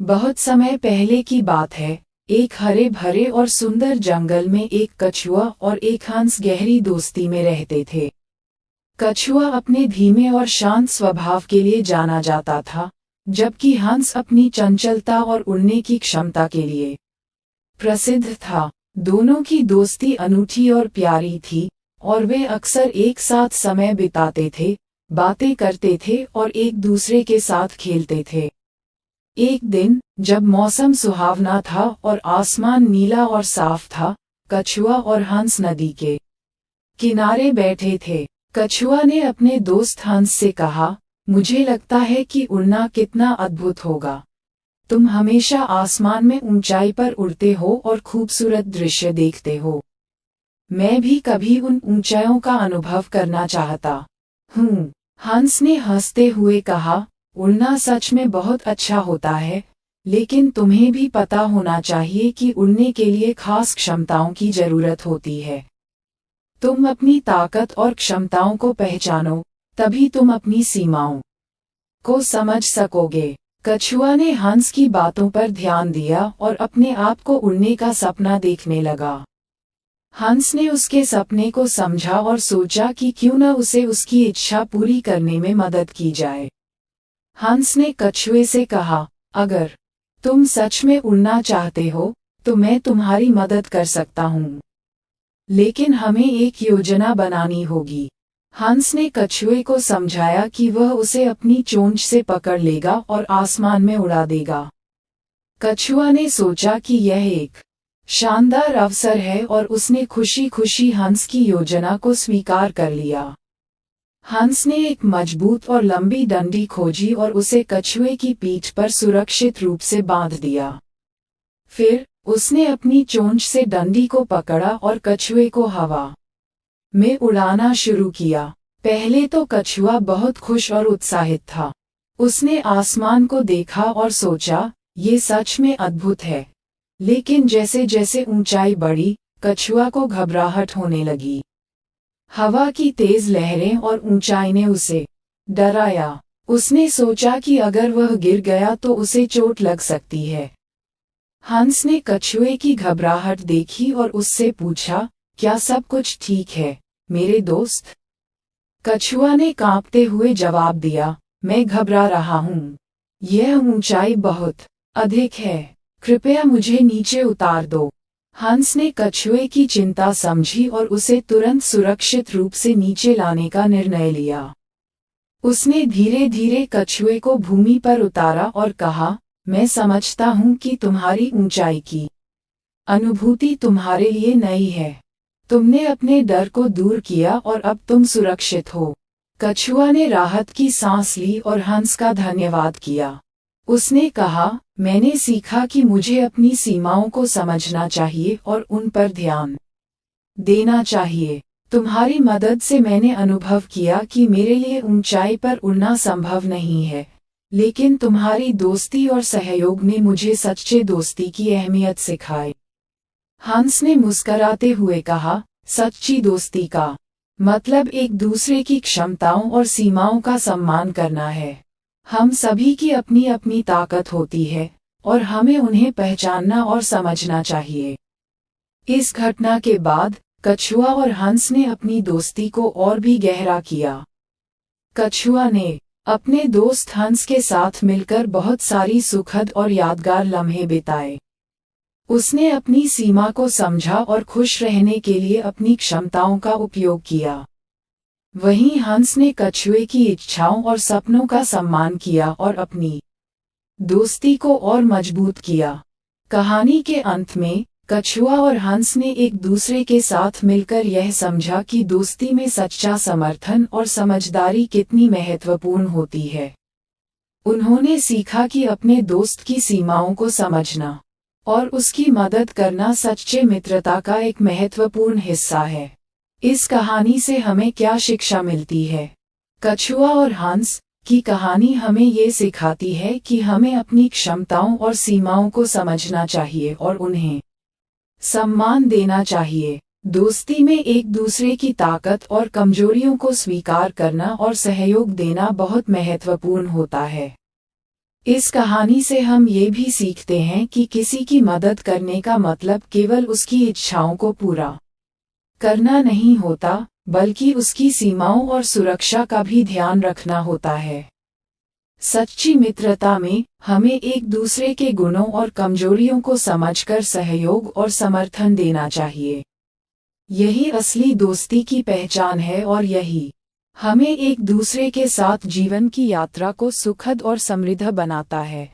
बहुत समय पहले की बात है। एक हरे भरे और सुंदर जंगल में एक कछुआ और एक हंस गहरी दोस्ती में रहते थे। कछुआ अपने धीमे और शांत स्वभाव के लिए जाना जाता था, जबकि हंस अपनी चंचलता और उड़ने की क्षमता के लिए प्रसिद्ध था। दोनों की दोस्ती अनूठी और प्यारी थी, और वे अक्सर एक साथ समय बिताते थे, बातें करते थे और एक दूसरे के साथ खेलते थे। एक दिन, जब मौसम सुहावना था और आसमान नीला और साफ था, कछुआ और हंस नदी के किनारे बैठे थे। कछुआ ने अपने दोस्त हंस से कहा, मुझे लगता है कि उड़ना कितना अद्भुत होगा। तुम हमेशा आसमान में ऊंचाई पर उड़ते हो और खूबसूरत दृश्य देखते हो। मैं भी कभी उन ऊंचाइयों का अनुभव करना चाहता हूँ। हंस ने हंसते हुए कहा, उड़ना सच में बहुत अच्छा होता है, लेकिन तुम्हें भी पता होना चाहिए कि उड़ने के लिए खास क्षमताओं की जरूरत होती है। तुम अपनी ताकत और क्षमताओं को पहचानो, तभी तुम अपनी सीमाओं को समझ सकोगे। कछुआ ने हंस की बातों पर ध्यान दिया और अपने आप को उड़ने का सपना देखने लगा। हंस ने उसके सपने को समझा और सोचा कि क्यों न उसे उसकी इच्छा पूरी करने में मदद की जाए। हंस ने कछुए से कहा, अगर तुम सच में उड़ना चाहते हो, तो मैं तुम्हारी मदद कर सकता हूँ। लेकिन हमें एक योजना बनानी होगी। हंस ने कछुए को समझाया कि वह उसे अपनी चोंच से पकड़ लेगा और आसमान में उड़ा देगा। कछुआ ने सोचा कि यह एक शानदार अवसर है और उसने खुशी खुशी हंस की योजना को स्वीकार कर लिया। हंस ने एक मजबूत और लंबी डंडी खोजी और उसे कछुए की पीठ पर सुरक्षित रूप से बांध दिया। फिर उसने अपनी चोंच से डंडी को पकड़ा और कछुए को हवा में उड़ाना शुरू किया। पहले तो कछुआ बहुत खुश और उत्साहित था। उसने आसमान को देखा और सोचा, ये सच में अद्भुत है। लेकिन जैसे जैसे ऊंचाई बढ़ी, कछुआ को घबराहट होने लगी। हवा की तेज लहरें और ऊंचाई ने उसे डराया। उसने सोचा कि अगर वह गिर गया तो उसे चोट लग सकती है। हंस ने कछुए की घबराहट देखी और उससे पूछा, क्या सब कुछ ठीक है, मेरे दोस्त? कछुआ ने कांपते हुए जवाब दिया, मैं घबरा रहा हूँ। यह ऊंचाई बहुत अधिक है। कृपया मुझे नीचे उतार दो। हंस ने कछुए की चिंता समझी और उसे तुरंत सुरक्षित रूप से नीचे लाने का निर्णय लिया। उसने धीरे धीरे कछुए को भूमि पर उतारा और कहा, मैं समझता हूँ कि तुम्हारी ऊंचाई की अनुभूति तुम्हारे लिए नई है। तुमने अपने डर को दूर किया और अब तुम सुरक्षित हो। कछुआ ने राहत की सांस ली और हंस का धन्यवाद किया। उसने कहा, मैंने सीखा कि मुझे अपनी सीमाओं को समझना चाहिए और उन पर ध्यान देना चाहिए। तुम्हारी मदद से मैंने अनुभव किया कि मेरे लिए ऊंचाई पर उड़ना संभव नहीं है, लेकिन तुम्हारी दोस्ती और सहयोग ने मुझे सच्चे दोस्ती की अहमियत सिखाई। हंस ने मुस्कराते हुए कहा, सच्ची दोस्ती का मतलब एक दूसरे की क्षमताओं और सीमाओं का सम्मान करना है। हम सभी की अपनी अपनी ताकत होती है, और हमें उन्हें पहचानना और समझना चाहिए। इस घटना के बाद कछुआ और हंस ने अपनी दोस्ती को और भी गहरा किया। कछुआ ने अपने दोस्त हंस के साथ मिलकर बहुत सारी सुखद और यादगार लम्हे बिताए। उसने अपनी सीमा को समझा और खुश रहने के लिए अपनी क्षमताओं का उपयोग किया। वहीं हंस ने कछुए की इच्छाओं और सपनों का सम्मान किया और अपनी दोस्ती को और मजबूत किया। कहानी के अंत में कछुआ और हंस ने एक दूसरे के साथ मिलकर यह समझा कि दोस्ती में सच्चा समर्थन और समझदारी कितनी महत्वपूर्ण होती है। उन्होंने सीखा कि अपने दोस्त की सीमाओं को समझना और उसकी मदद करना सच्चे मित्रता का एक महत्वपूर्ण हिस्सा है। इस कहानी से हमें क्या शिक्षा मिलती है? कछुआ और हंस की कहानी हमें ये सिखाती है कि हमें अपनी क्षमताओं और सीमाओं को समझना चाहिए और उन्हें सम्मान देना चाहिए। दोस्ती में एक दूसरे की ताकत और कमजोरियों को स्वीकार करना और सहयोग देना बहुत महत्वपूर्ण होता है। इस कहानी से हम ये भी सीखते हैं कि किसी की मदद करने का मतलब केवल उसकी इच्छाओं को पूरा करना नहीं होता, बल्कि उसकी सीमाओं और सुरक्षा का भी ध्यान रखना होता है। सच्ची मित्रता में हमें एक दूसरे के गुणों और कमजोरियों को समझकर सहयोग और समर्थन देना चाहिए। यही असली दोस्ती की पहचान है और यही हमें एक दूसरे के साथ जीवन की यात्रा को सुखद और समृद्ध बनाता है।